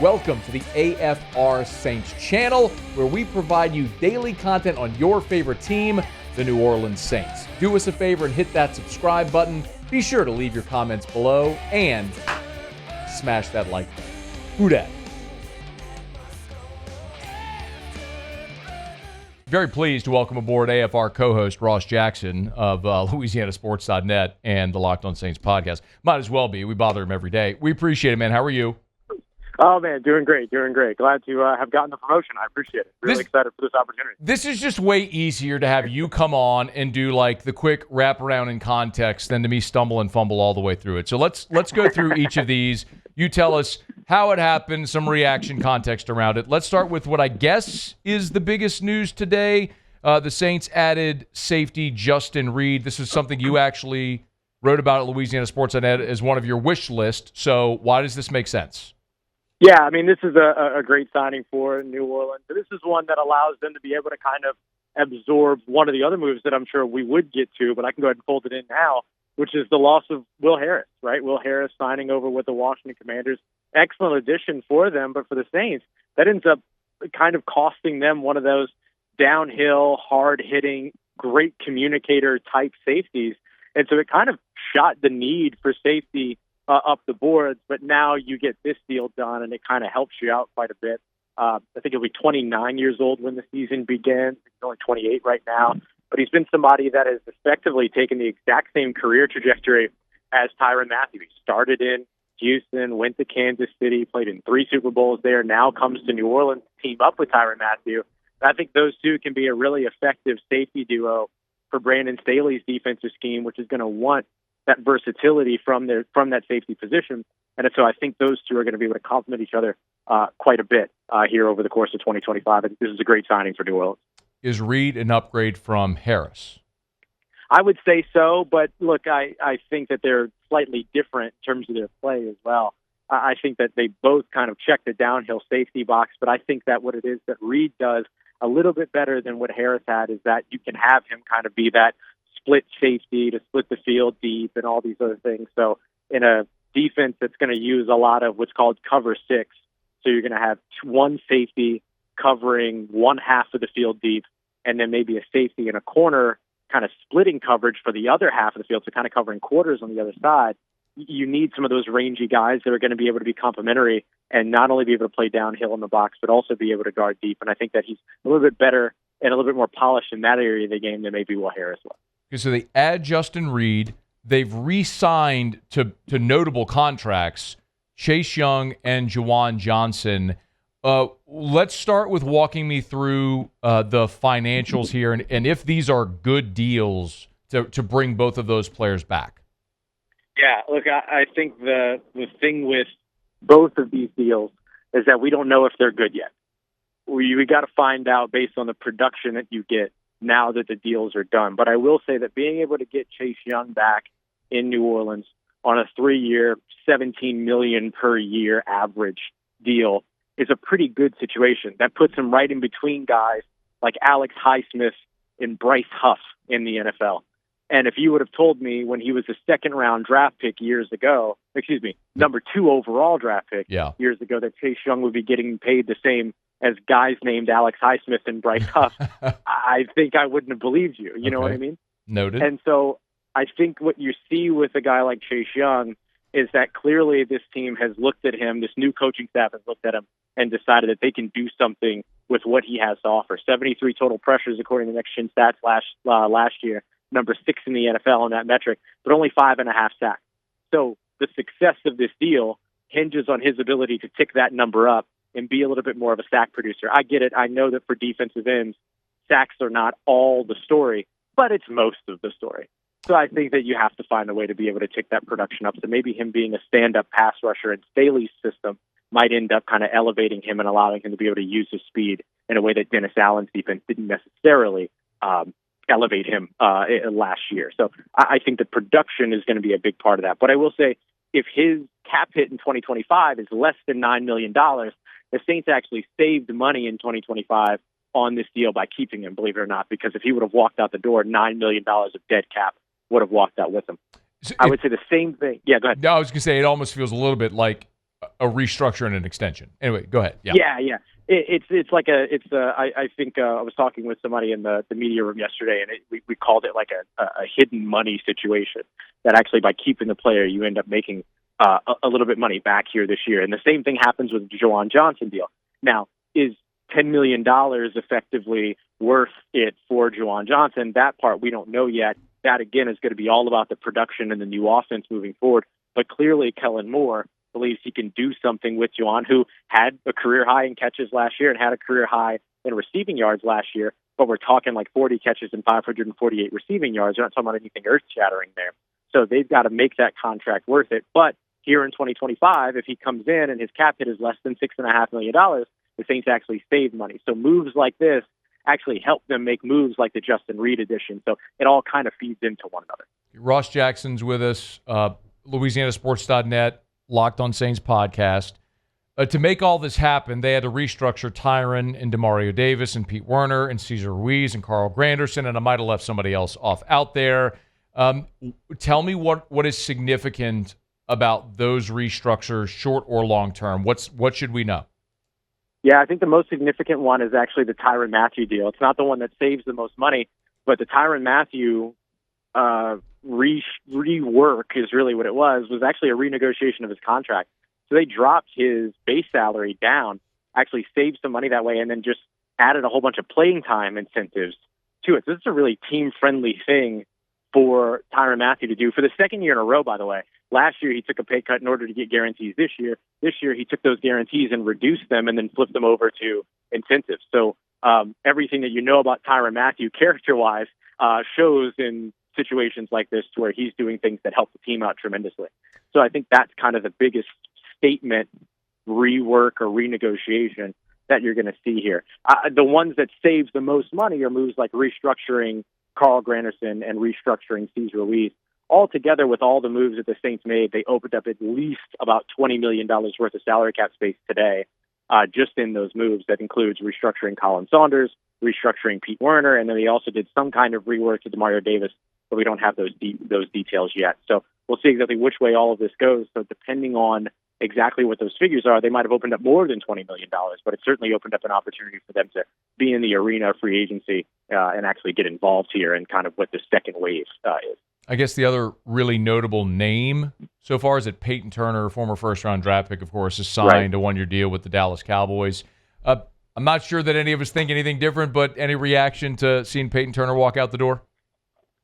Welcome to the AFR Saints channel, where we provide you daily content on your favorite team, the New Orleans Saints. Do us a favor and hit that subscribe button. Be sure to leave your comments below and smash that like button. Who dat? Very pleased to welcome aboard AFR co-host Ross Jackson of LouisianaSports.net and the Locked On Saints podcast. Might as well be. We bother him every day. We appreciate it, man. How are you? Oh, man, doing great. Glad to have gotten the promotion. I appreciate it. Really excited for this opportunity. This is just way easier to have you come on and do like the quick wraparound in context than to me stumble and fumble all the way through it. So let's go through each of these. You tell us how it happened, some reaction context around it. Let's start with what I guess is the biggest news today. The Saints added safety Justin Reid. This is something you actually wrote about at LouisianaSports.net as one of your wish list. So why does this make sense? Yeah, I mean, this is a great signing for New Orleans. This is one that allows them to be able to kind of absorb one of the other moves that I'm sure we would get to, but I can go ahead and fold it in now, which is the loss of Will Harris, right? Will Harris signing over with the Washington Commanders. Excellent addition for them, but for the Saints, that ends up kind of costing them one of those downhill, hard-hitting, great communicator-type safeties. And so it kind of shot the need for safety up the boards, but now you get this deal done, and it kind of helps you out quite a bit. I think he'll be 29 years old when the season begins. He's only 28 right now, but he's been somebody that has effectively taken the exact same career trajectory as Tyrann Mathieu. He started in Houston, went to Kansas City, played in 3 Super Bowls there, now comes to New Orleans to team up with Tyrann Mathieu. I think those two can be a really effective safety duo for Brandon Staley's defensive scheme, which is going to want that versatility from that safety position. And so I think those two are going to be able to complement each other quite a bit here over the course of 2025. I think this is a great signing for New Orleans. Is Reid an upgrade from Harris? I would say so, but look, I think that they're slightly different in terms of their play as well. I think that they both kind of check the downhill safety box, but I think that what it is that Reid does a little bit better than what Harris had is that you can have him kind of be that split safety to split the field deep and all these other things. So in a defense that's going to use a lot of what's called cover 6, so you're going to have one safety covering one half of the field deep, and then maybe a safety in a corner kind of splitting coverage for the other half of the field, so kind of covering quarters on the other side. You need some of those rangy guys that are going to be able to be complementary and not only be able to play downhill in the box, but also be able to guard deep. And I think that he's a little bit better and a little bit more polished in that area of the game than maybe Will Harris was. Okay, so they add Justin Reid. They've re-signed to notable contracts, Chase Young and Juwan Johnson. Let's start with walking me through the financials here and if these are good deals to bring both of those players back. Yeah, look, I think the thing with both of these deals is that we don't know if they're good yet. We got to find out based on the production that you get now that the deals are done. But I will say that being able to get Chase Young back in New Orleans on a 3-year, $17 million per year average deal is a pretty good situation. That puts him right in between guys like Alex Highsmith and Bryce Huff in the NFL. And if you would have told me when he was a second-round draft pick years ago, number 2 overall draft pick years ago, that Chase Young would be getting paid the same as guys named Alex Highsmith and Bryce Huff, I think I wouldn't have believed you. You know what I mean? Noted. And so I think what you see with a guy like Chase Young is that clearly this team has looked at him, this new coaching staff has looked at him and decided that they can do something with what he has to offer. 73 total pressures according to Next Gen Stats last year, number 6 in the NFL on that metric, but only 5.5 sacks. So the success of this deal hinges on his ability to tick that number up and be a little bit more of a sack producer. I get it. I know that for defensive ends, sacks are not all the story, but it's most of the story. So I think that you have to find a way to be able to tick that production up. So maybe him being a stand-up pass rusher in Staley's system might end up kind of elevating him and allowing him to be able to use his speed in a way that Dennis Allen's defense didn't necessarily elevate him last year. So I think the production is going to be a big part of that. But I will say, if his cap hit in 2025 is less than $9 million, the Saints actually saved money in 2025 on this deal by keeping him, believe it or not, because if he would have walked out the door, $9 million of dead cap would have walked out with him. I would say the same thing. Yeah, go ahead. No, I was going to say it almost feels a little bit like a restructure and an extension. Anyway, go ahead. Yeah. I think I was talking with somebody in the media room yesterday, and we called it like a hidden money situation. That actually, by keeping the player, you end up making a little bit money back here this year. And the same thing happens with the Juwan Johnson deal. Now, is $10 million effectively worth it for Juwan Johnson? That part we don't know yet. That, again, is going to be all about the production and the new offense moving forward. But clearly, Kellen Moore believes he can do something with Juwan, who had a career high in catches last year and had a career high in receiving yards last year. But we're talking like 40 catches and 548 receiving yards. We're not talking about anything earth-shattering there. So they've got to make that contract worth it. But here in 2025, if he comes in and his cap hit is less than $6.5 million, the Saints actually save money. So moves like this actually help them make moves like the Justin Reid edition. So it all kind of feeds into one another. Ross Jackson's with us, LouisianaSports.net, Locked on Saints podcast. To make all this happen, they had to restructure Tyrann and Demario Davis and Pete Werner and Cesar Ruiz and Carl Granderson, and I might have left somebody else off out there. Tell me what is significant about those restructures, short or long term. What should we know? Yeah, I think the most significant one is actually the Tyrann Mathieu deal. It's not the one that saves the most money, but the Tyrann Mathieu rework is really what it was actually a renegotiation of his contract. So they dropped his base salary down, actually saved some money that way, and then just added a whole bunch of playing time incentives to it. So this is a really team-friendly thing for Tyrann Mathieu to do for the second year in a row, by the way. Last year, he took a pay cut in order to get guarantees this year. This year, he took those guarantees and reduced them and then flipped them over to incentives. So everything that you know about Tyrann Mathieu character-wise shows in situations like this to where he's doing things that help the team out tremendously. So I think that's kind of the biggest statement, rework or renegotiation that you're going to see here. The ones that save the most money are moves like restructuring Carl Granderson and restructuring Cesar Ruiz. All together with all the moves that the Saints made, they opened up at least about $20 million worth of salary cap space today just in those moves. That includes restructuring Colin Saunders, restructuring Pete Werner, and then they also did some kind of rework to Demario Davis, but we don't have those details yet. So we'll see exactly which way all of this goes. So depending on exactly what those figures are, they might have opened up more than $20 million, but it certainly opened up an opportunity for them to be in the arena of free agency and actually get involved here and kind of what the second wave is. I guess the other really notable name so far is that Payton Turner, former first-round draft pick, of course, has signed a one-year deal with the Dallas Cowboys. I'm not sure that any of us think anything different, but any reaction to seeing Payton Turner walk out the door?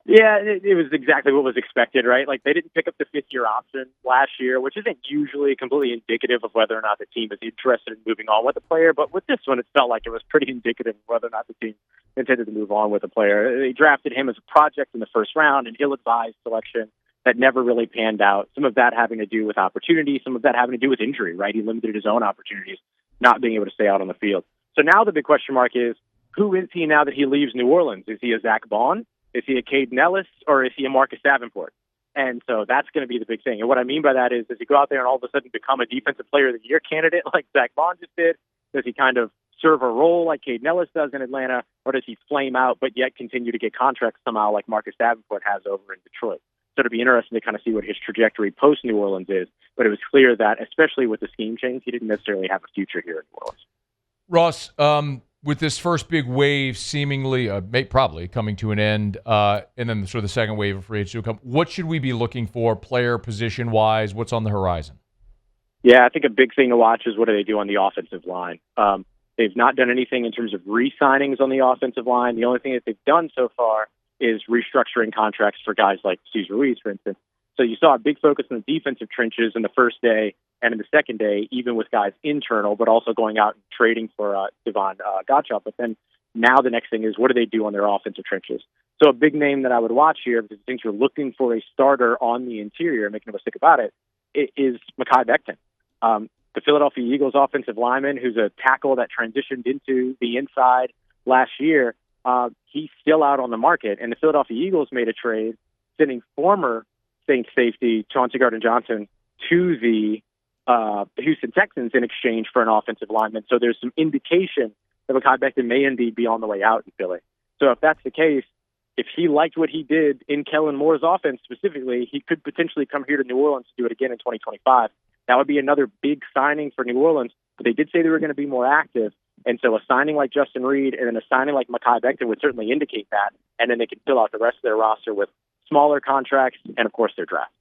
Yeah, it was exactly what was expected, right? Like, they didn't pick up the fifth-year option last year, which isn't usually completely indicative of whether or not the team is interested in moving on with the player. But with this one, it felt like it was pretty indicative of whether or not the team intended to move on with the player. They drafted him as a project in the first round, an ill-advised selection that never really panned out. Some of that having to do with opportunity, some of that having to do with injury, right? He limited his own opportunities, not being able to stay out on the field. So now the big question mark is, who is he now that he leaves New Orleans? Is he a Zach Bond? Is he a Caden Ellis, or is he a Marcus Davenport? And so that's going to be the big thing. And what I mean by that is, does he go out there and all of a sudden become a Defensive Player of the Year candidate like Zach Bond just did? Does he kind of serve a role like Caden Ellis does in Atlanta, or does he flame out but yet continue to get contracts somehow like Marcus Davenport has over in Detroit? So it'll be interesting to kind of see what his trajectory post-New Orleans is. But it was clear that, especially with the scheme change, he didn't necessarily have a future here in New Orleans. Ross, with this first big wave seemingly, probably coming to an end, and then sort of the second wave of free agency will come, what should we be looking for player position-wise? What's on the horizon? Yeah, I think a big thing to watch is what do they do on the offensive line. They've not done anything in terms of re-signings on the offensive line. The only thing that they've done so far is restructuring contracts for guys like Cesar Ruiz, for instance. So you saw a big focus on the defensive trenches in the first day and in the second day, even with guys internal, but also going out and trading for Devon Gottschalk. But then now the next thing is, what do they do on their offensive trenches? So a big name that I would watch here, because I think you're looking for a starter on the interior, make no mistake about it, is Mekhi Becton. The Philadelphia Eagles offensive lineman, who's a tackle that transitioned into the inside last year, he's still out on the market. And the Philadelphia Eagles made a trade sending former Saints safety Chauncey Gardner-Johnson to the Houston Texans in exchange for an offensive lineman. So there's some indication that Mekhi Becton may indeed be on the way out in Philly. So if that's the case, if he liked what he did in Kellen Moore's offense specifically, he could potentially come here to New Orleans to do it again in 2025. That would be another big signing for New Orleans. But they did say they were going to be more active. And so a signing like Justin Reid and then a signing like Mekhi Becton would certainly indicate that. And then they could fill out the rest of their roster with smaller contracts and, of course, their draft.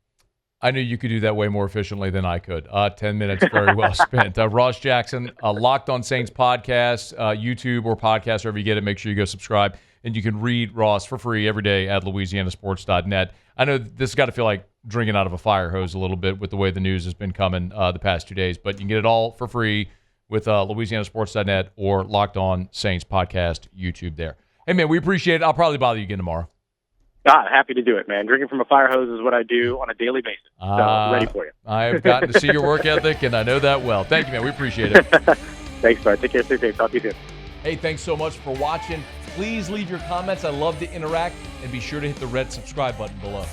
I knew you could do that way more efficiently than I could. 10 minutes, very well spent. Ross Jackson, Locked on Saints podcast, YouTube or podcast, wherever you get it. Make sure you go subscribe. And you can read Ross for free every day at louisianasports.net. I know this has got to feel like drinking out of a fire hose a little bit with the way the news has been coming the past 2 days. But you can get it all for free with louisianasports.net or Locked on Saints podcast YouTube there. Hey, man, we appreciate it. I'll probably bother you again tomorrow. Happy to do it, man. Drinking from a fire hose is what I do on a daily basis. So ready for you. I've gotten to see your work ethic, and I know that well. Thank you, man. We appreciate it. Thanks, bud. Take care. Stay safe. Talk to you soon. Hey, thanks so much for watching. Please leave your comments. I love to interact, and be sure to hit the red subscribe button below.